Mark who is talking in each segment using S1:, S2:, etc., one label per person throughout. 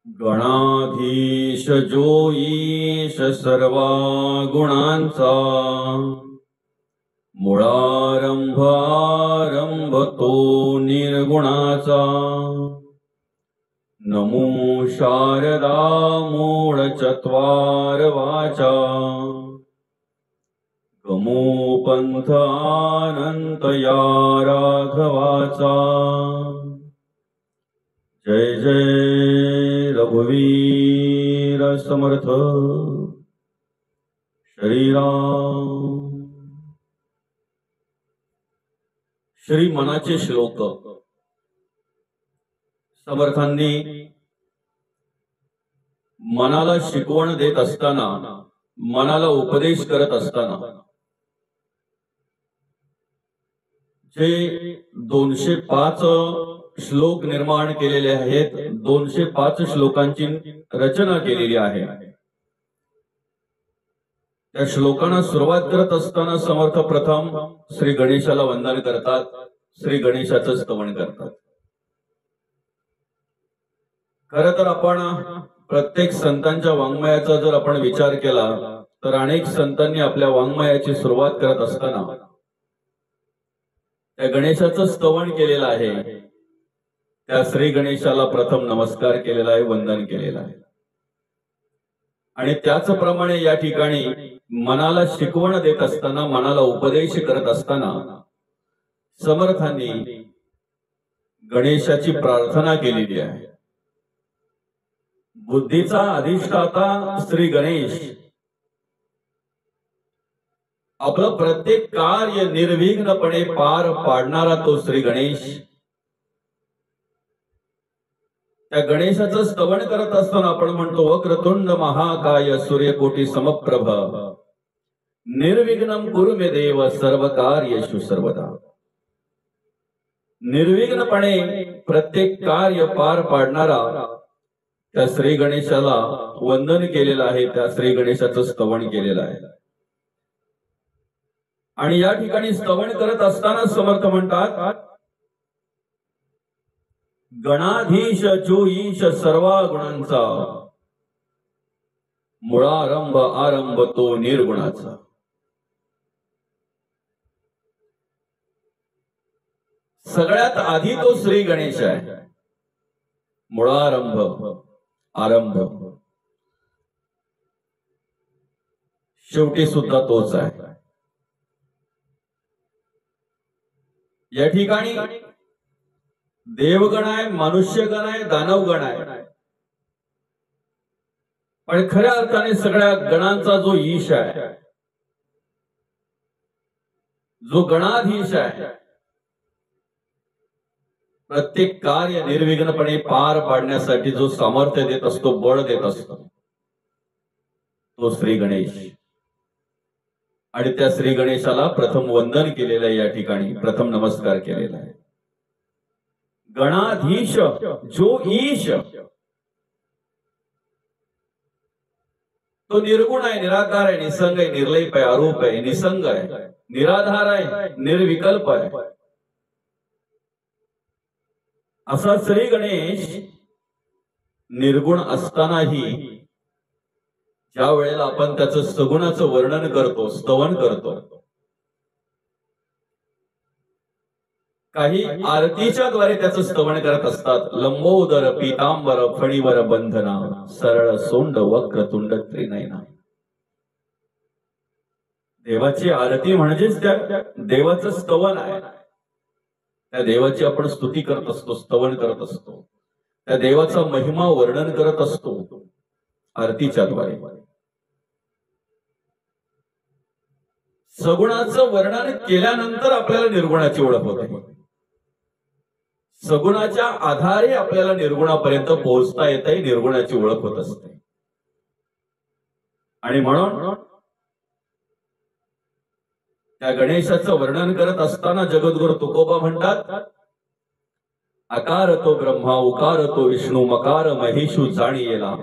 S1: गणाधीश जो ईश सर्वा गुणांचा, मुळारंभ आरंभ तो निर्गुणाचा। नमो शारदा मूळ चत्वार वाचा, गमो पंथ अनंत या राघवाचा। जय जय रघुवीर समर्थ श्रीराम। श्री मनाचे श्लोक समर्थांनी मनाला शिकवण देत असताना, मनाला उपदेश करत असताना जे 205 श्लोक निर्माण केलेले आहेत, 205 श्लोकांची रचना केलेली आहे। त्या श्लोकांना सुरुवात करत असताना समर्थ प्रथम श्री गणेशाला वंदन करतात, श्री गणेशाचं स्तवन करतात। खरं तर आपण प्रत्येक संतांच्या वाङ्मयाचा जर आपण विचार केला तर अनेक संतांनी आपल्या वाङ्मयाची सुरुवात करत असताना त्या गणेशाचं स्तवन केलेलं आहे। त्या श्री गणेशाला प्रथम नमस्कार केलेला आहे, वंदन केलेलं आहे। आणि त्याचप्रमाणे या ठिकाणी मनाला शिकवण देत असताना, मनाला उपदेश करत असताना समर्थांनी गणेशाची प्रार्थना केलेली आहे। बुद्धीचा अधिष्ठाता श्री गणेश आपलं प्रत्येक कार्य निर्विघ्नपणे पार पाडणारा तो श्री गणेश, त्या गणेशाचं स्तवन करत असताना आपण म्हणतो वक्रतुंड महाकाय सूर्यकोटी समप्रभ निर्विघ्नं कुरु मे देव सर्व कार्येषु सर्वदा। निर्विघ्नपणे प्रत्येक कार्य पार पाडणारा त्या श्री गणेशाला वंदन केलेलं आहे, त्या श्री गणेशाचं स्तवन केलेलं आहे। आणि या ठिकाणी स्तवन करत असताना समर्थ म्हणतात गणाधीश जो ईश सर्वा गुणांचा, मुळारंभ आरंभ तो निर्गुणाचा। सगळ्यात आधी तो श्री गणेश आहे, मुळारंभ आरंभ शेवटी सुद्धा तोच आहे। या ठिकाणी देवगण आहे, मनुष्यगण आहे, दानवगण आहे, पण खऱ्या अर्थाने सगळ्या गणांचा जो ईश आहे, जो गणाधीश आहे, प्रत्येक कार्य निर्विघ्नपणे पार पाडण्यासाठी जो सामर्थ्य देत असतो, बळ देत असतो, तो श्री गणेश। आणि त्या श्री गणेशाला प्रथम वंदन केलेलं आहे, या ठिकाणी प्रथम नमस्कार केलेला आहे। गणाधीश जो ईश तो निर्गुण आहे, निराकार आहे, निसंग आहे, निर्लेप आहे, अरूप आहे, निसंग आहे, निराधार आहे, निर्विकल्प आहे। असा श्री गणेश निर्गुण असतानाही ज्या वेळेला आपण त्याचं सगुणाचं वर्णन करतो, स्तवन करतो, काही आरतीच्या द्वारे त्याचं स्तवन करत असतात। लंबोदर पीतांबर फणीवर बंधना, सरळ सोंड वक्रतुंड त्रिनयना। देवाची आरती म्हणजेच त्या देवाचं स्तवन आहे। त्या देवाची आपण स्तुती करत असतो, स्तवन करत असतो, त्या देवाचा महिमा वर्णन करत असतो आरतीच्या द्वारे। सगुणाचं वर्णन केल्यानंतर आपल्याला निर्गुणाची ओळख होते। सगुणाच्या आधारे आपल्याला निर्गुणापर्यंत पोहोचता येते, निर्गुणाची ओळख होत असते। आणि म्हणून त्या गणेशाचं वर्णन करत असताना जगद्गुरु तुकोबा म्हणतात आकार तो ब्रह्मा, उकार तो विष्णू, मकार महेशू जाणीला,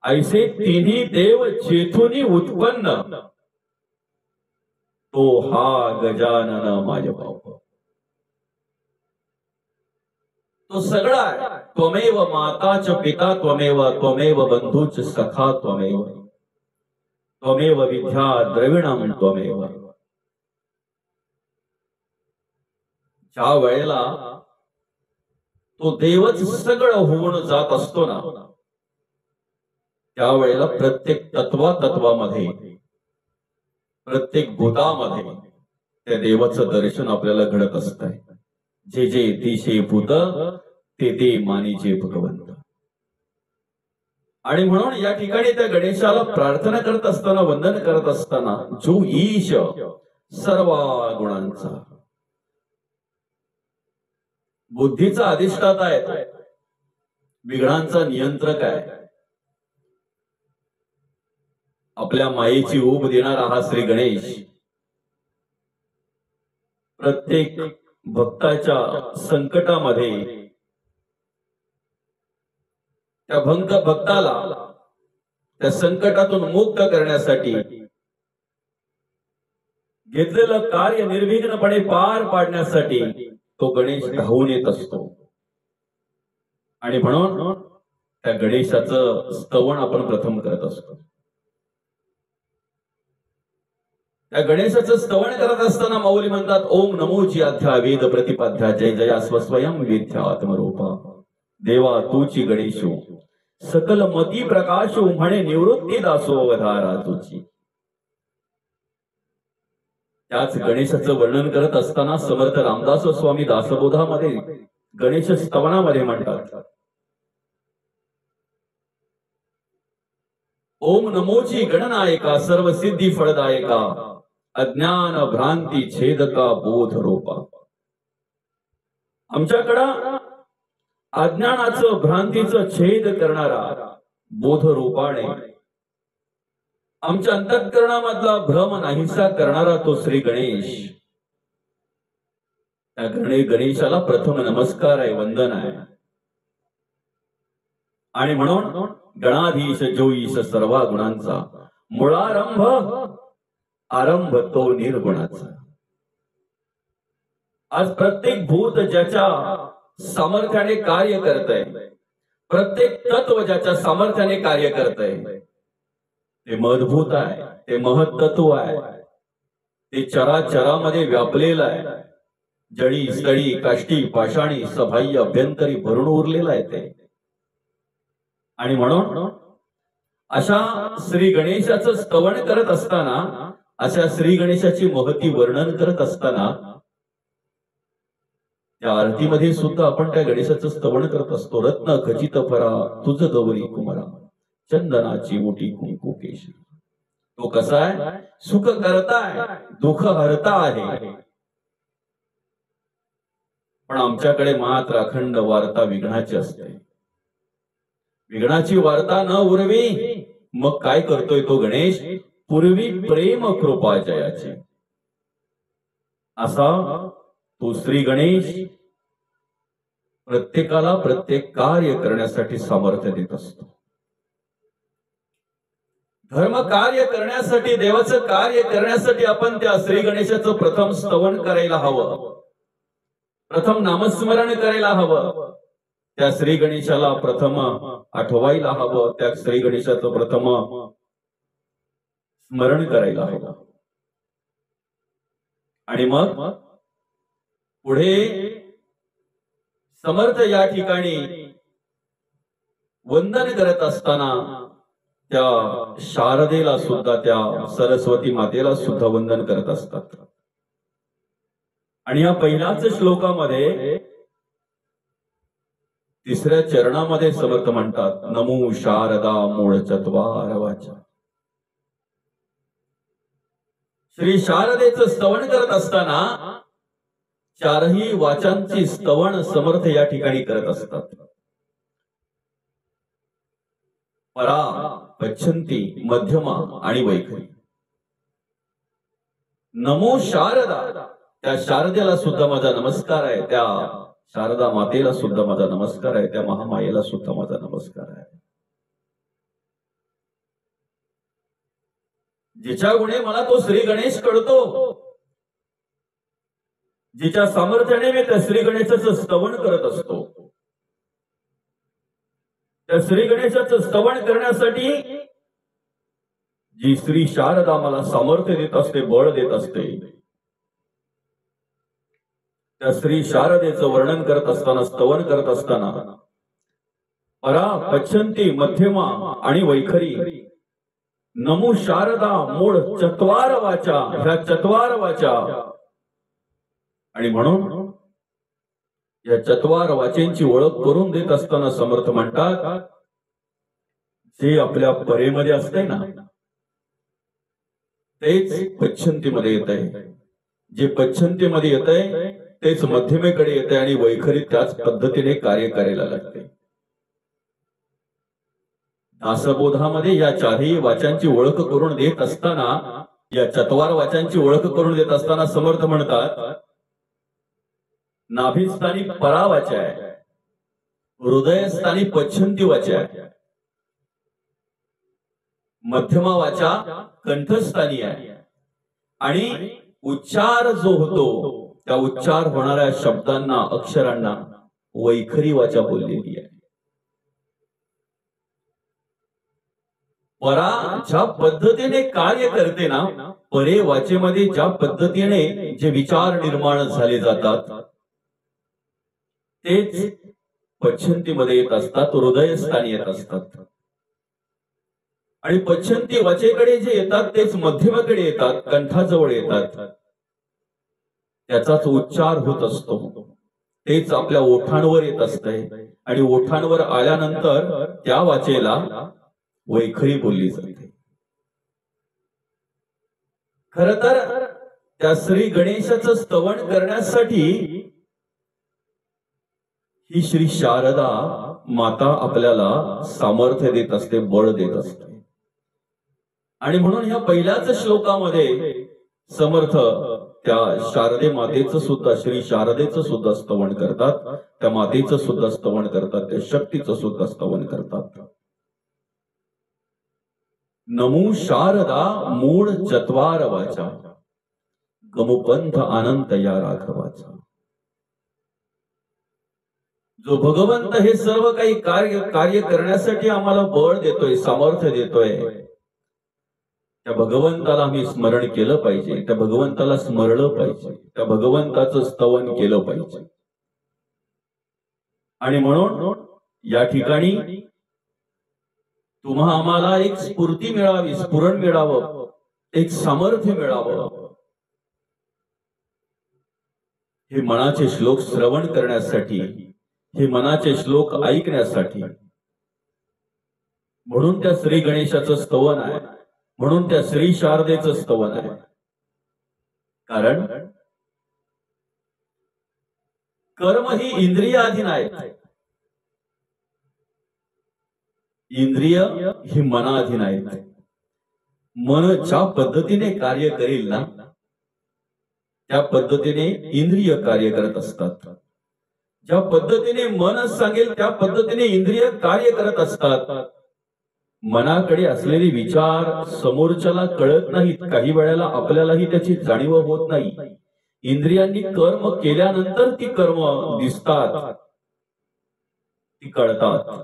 S1: ऐसे तिन्ही देव जेथुनी उत्पन्न, तो हा गजानन माझ बाप। तो सगळा आहे, त्वमेव माता च पिता त्वमेव, त्वमेव बंधूच सखा त्वमेव, त्वमेव विद्या द्रविणम त्वमेव. ज्या वेळेला तो देवच सगळं होऊन जात असतो ना, त्यावेळेला प्रत्येक तत्वामध्ये, प्रत्येक भूतामध्ये त्या देवाचं दर्शन आपल्याला घडत असतंय. जे जे दिशे भूत ते ते मानीचे भगवंत. आणि म्हणून या ठिकाणी त्या गणेशाला प्रार्थना करत असताना, वंदन करत असताना, जो ईश सर्व गुणांचा, बुद्धीचा अधिष्ठाता आहे, विघ्नांचा नियंत्रक आहे, आपल्या मायेची ऊब देणारा हा श्री गणेश प्रत्येक भक्ताच्या संकटामध्ये त्या भक्ताला त्या संकटातून मुक्त करण्यासाठी घेतलेलं कार्य निर्विघ्नपणे पार पाडण्यासाठी तो गणेश धावून येत असतो. आणि म्हणून त्या गणेशाचं स्तवन आपण प्रथम करत असतो. त्या गणेशाचं स्तवन करत असताना माऊली म्हणतात, ओम नमोची अध्या वेद प्रतिपाध्या जय जया स्वयं विद्या आत्मरूपा देवा तूची गणेशो सकल मती प्रकाशो म्हणे निवृत्ती दासो अवधारा तुझी. त्याच गणेशाचं वर्णन करत असताना समर्थ रामदास स्वामी दासबोधामध्ये गणेश स्तवनामध्ये म्हणतात, ओम नमोची गणनायका सर्व सिद्धी फळदायका अज्ञान भ्रांती छेदका बोध रूपा. आमच्याकडं अज्ञानाचं भ्रांतीचं छेद करणारा बोध रूपाने आमच्या अंतःकरणामधला भ्रम नाहीसा करणारा तो श्री गणेश. त्या गणेशाला प्रथम नमस्कार आहे, वंदन आहे. आणि म्हणून गणाधीश जो ईश सर्व गुणांचा मुळारंभ आरंभ तो निर्गुणाचा. आज प्रत्येक भूत ज्याच्या सामर्थ्याने कार्य करतय, प्रत्येक तत्व ज्याच्या सामर्थ्याने कार्य करतय, ते मधभूत आहे, ते महत्त्व आहे, ते चराचरामध्ये व्यापलेलं आहे. जडी स्थळी काष्टी पाषाणी सबाह्य अभ्यंतरी भरून उरलेलं आहे ते. आणि म्हणून अशा श्री गणेशाचं स्तवन करत असताना, अशा श्री गणेशाची महती वर्णन करत असताना, त्या आरतीमध्ये सुद्धा आपण त्या गणेशाचं स्तवन करत असतो. रत्न खचित फरा तुझ गौरी कुमारा चंदनाची मोठी कुंकू केशरी. तो कसा आहे? सुख करताय, दुःख हरता आहे. पण आमच्याकडे मात्र अखंड वार्ता विघ्नाची असते. विघ्नाची वार्ता न उरवी मग काय करतोय तो गणेश? पूर्वी प्रेम कृपा जयाची. असा तो श्री गणेश प्रत्येकाला प्रत्येक कार्य करण्यासाठी सामर्थ्य देत असतो. धर्म कार्य करण्यासाठी, देवाचं कार्य करण्यासाठी आपण त्या श्री गणेशाचं प्रथम स्तवन करायला हवं, प्रथम नामस्मरण करायला हवं, त्या श्री गणेशाला प्रथम आठवायला हवं, त्या श्री गणेशाचं प्रथम स्मरण करायला हवं. आणि मग पुढे समर्थ या ठिकाणी वंदन करत असताना त्या शारदेला सुद्धा, त्या सरस्वती मातेला सुद्धा वंदन करत असतात. आणि या पहिल्याच श्लोकामध्ये तिसऱ्या चरणामध्ये समर्थ म्हणतात, नमो शारदा मूळ चत्वार वाचा. श्री शारदेचं स्तवन करत असताना चारही वाचांची स्तवन समर्थ या ठिकाणी करत असतात. परा, पच्छंती, मध्यमा आणि वैखरी. नमो शारदा, त्या शारदेला सुद्धा माझा नमस्कार आहे, त्या शारदा मातेला सुद्धा माझा नमस्कार आहे, त्या महामायेला सुद्धा माझा नमस्कार आहे. जिच्या गुणे मला तो श्री गणेश कळतो, जिच्या सामर्थ्याने मी त्या श्री गणेशाचं स्तवन करत असतो, त्या श्री गणेशाचं स्तवन करण्यासाठी जी श्री शारदा मला सामर्थ्य देत असते, बळ देत असते, त्या श्री शारदेचं वर्णन करत असताना, स्तवन करत असताना परा, पच्छंती, मध्यमा आणि वैखरी, नमो शारदा मूळ चत्वार वाचा, ह्या चत्वार वाचा. आणि म्हणून या चत्वार वाचेंची ओळख करून देत असताना समर्थ म्हणतात, जे आपल्या परेमध्ये असते ना तेच पच्छंतीमध्ये येत आहे, जे पच्छंतीमध्ये येत आहे तेच मध्यमेकडे येते आणि वैखरी त्याच पद्धतीने कार्य करायला लागते. दासबोधामध्ये या चारही वाचांची ओळख करून देत असताना, या चत्वार वाचांची ओळख करून देत असताना समर्थ म्हणतात, नाभिस्थानी परा वाचा आहे, हृदयस्थानी पच्छंती वाचा आहे, मध्यमा वाचा कंठस्थानी आहे आणि उच्चार जो होतो त्या उच्चार होणाऱ्या शब्दांना, अक्षरांना वैखरी वाचा बोललेली आहे. परा ज्या पद्धतीने कार्य करते ना, परे वाचेमध्ये ज्या पद्धतीने जे विचार निर्माण झाले जातात तेच पच्छंतीमध्ये येत असतात, हृदयस्थानी येत असतात. आणि पच्छंती वाचेकडे जे येतात तेच मध्यमेकडे येतात, कंठाजवळ येतात. त्याचाच उच्चार होत असतो, तेच आपल्या ओठांवर येत असते आणि ओठांवर आल्यानंतर त्या वाचेला वैखरी बोलली जाते. खर तर त्या श्री गणेशाचं स्तवन करण्यासाठी ही श्री शारदा माता आपल्याला सामर्थ्य देत असते, बळ देत असते. आणि म्हणून ह्या पहिल्याच श्लोकामध्ये समर्थ त्या शारदे मातेचं सुद्धा, श्री शारदेचं सुद्धा स्तवन करतात, त्या मातेचं सुद्धा स्तवन करतात, त्या शक्तीचं सुद्धा स्तवन करतात. नमो शारदा मूळ चत्वार वाचा, गमुपंथ अनंत या राघवाचा. जो भगवंत हे सर्व काही कार्य करण्यासाठी आम्हाला बळ देतोय, सामर्थ्य देतोय, त्या भगवंताला आम्ही स्मरण केलं पाहिजे, त्या भगवंताला स्मरलं पाहिजे, त्या भगवंताचं स्तवन केलं पाहिजे. आणि म्हणून या ठिकाणी तुम्हा आम्हाला एक स्फूर्ती मिळावी, स्फुरण मिळावं, एक सामर्थ्य मिळावं, हे मनाचे श्लोक श्रवण करण्यासाठी, हे मनाचे श्लोक ऐकण्यासाठी. म्हणून त्या श्री गणेशाचं स्तवन आहे, म्हणून त्या श्री शारदेचं स्तवन आहे. कारण कर्म ही इंद्रियाधीन आहेत, इंद्रिय ही मनाधीन आहेत. मन ज्या पद्धतीने कार्य करेल ना त्या पद्धतीने इंद्रिय कार्य करत असतात. ज्या पद्धतीने मन सांगेल त्या पद्धतीने इंद्रिय कार्य करत असतात. मनाकडे असलेले विचार समोरच्याला कळत नाहीत, काही वेळेला आपल्यालाही त्याची जाणीव होत नाही. इंद्रियांनी कर्म केल्यानंतर ती कर्म दिसतात, ती कळतात.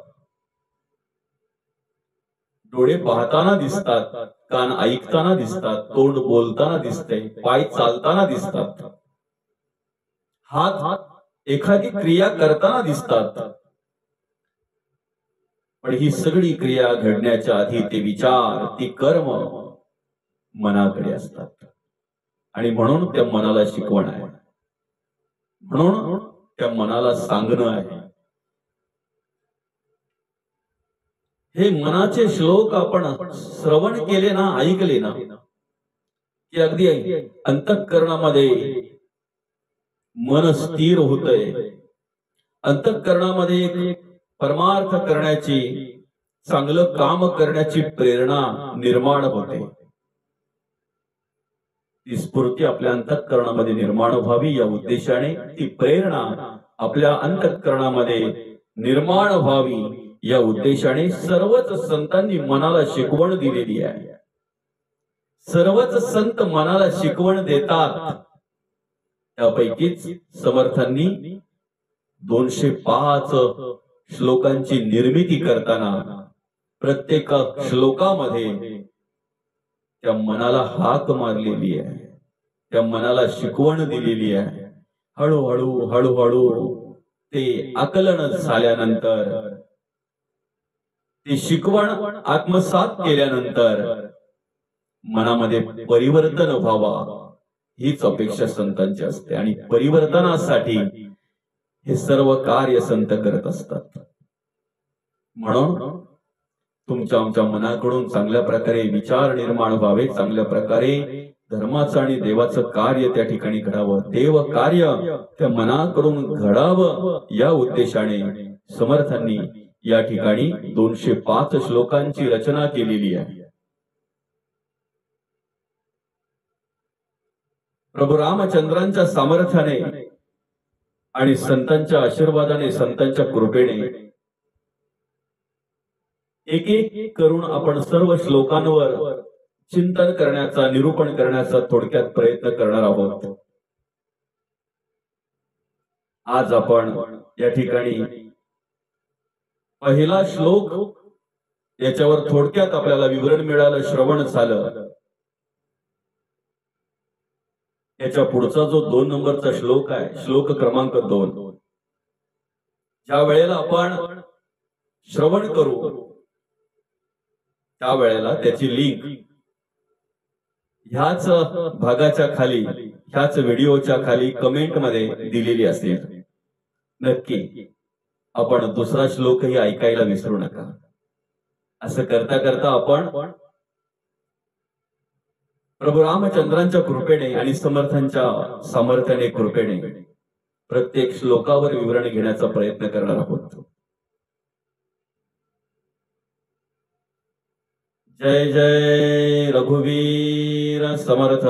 S1: डोळे पाहताना दिसतात, कान ऐकताना दिसतात, तोंड बोलताना दिसते, पाय चालताना दिसतात, हात एखादी क्रिया करताना दिसतात. पण ही सगळी क्रिया घडण्याच्या आधी ते विचार, ती कर्म मनाकडे असतात. आणि म्हणून त्या मनाला शिकवण आहे, म्हणून त्या मनाला सांगणं आहे. हे मनाचे श्लोक आपण श्रवण केले ना, ऐकले ना, की अगदी अंतःकरणामध्ये मन स्थिर होतंय, अंतःकरणामध्ये एक परमार्थ करण्याची, चांगलं काम करण्याची प्रेरणा निर्माण होते. ती स्फूर्ती आपल्या अंतःकरणामध्ये निर्माण व्हावी या उद्देशाने, ती प्रेरणा आपल्या अंतःकरणामध्ये निर्माण व्हावी या उद्देशाने सर्वच संतांनी मनाला शिकवण दिलेली आहे. सर्वच संत मनाला शिकवण देतात. त्यापैकीच समर्थांनी 205 श्लोकांची निर्मिती करताना प्रत्येक श्लोकामध्ये त्या मनाला हाक मारलेली आहे, त्या मनाला शिकवण दिलेली आहे. हळूहळू हळूहळू ते आकलन झाल्यानंतर, ती शिकवण आत्मसात केल्यानंतर मनामध्ये परिवर्तन व्हावा हीच अपेक्षा संतांची असते. आणि परिवर्तनासाठी हे सर्व कार्य संत करत असतात. म्हणून तुमच्या आमच्या मनाकडून चांगल्या प्रकारे विचार निर्माण व्हावे, चांगल्या प्रकारे धर्माचं आणि देवाचं कार्य त्या ठिकाणी घडावं, देव कार्य त्या मनाकडून घडावं, या उद्देशाने समर्थांनी या ठिकाणी 205 श्लोकांची रचना केलेली आहे. प्रभू रामचंद्रांच्या सामर्थ्याने आणि संतांच्या आशीर्वादाने, संतांच्या कृपेने एक एक करून आपण सर्व श्लोकांवर चिंतन करण्याचा, निरूपण करण्याचा थोडक्यात प्रयत्न करणार आहोत. आज आपण या ठिकाणी पहिला श्लोक, याच्यावर थोडक्यात आपल्याला विवरण मिळालं, श्रवण झालं. याच्या पुढचा जो 2 नंबरचा श्लोक आहे, श्लोक क्रमांक 2, ज्या वेळेला आपण श्रवण करू त्यावेळेला त्याची लिंक ह्याच भागाच्या खाली, ह्याच व्हिडिओच्या खाली कमेंट मध्ये दिलेली असेल. नक्की आपण दुसरा श्लोकही ऐकायला विसरू नका. असं करता करता आपण प्रभू रामचंद्रांच्या कृपेने आणि समर्थांच्या सामर्थ्याने, कृपेने प्रत्येक श्लोकावर विवरण घेण्याचा प्रयत्न करणार आहोत. जय जय रघुवीर समर्थ.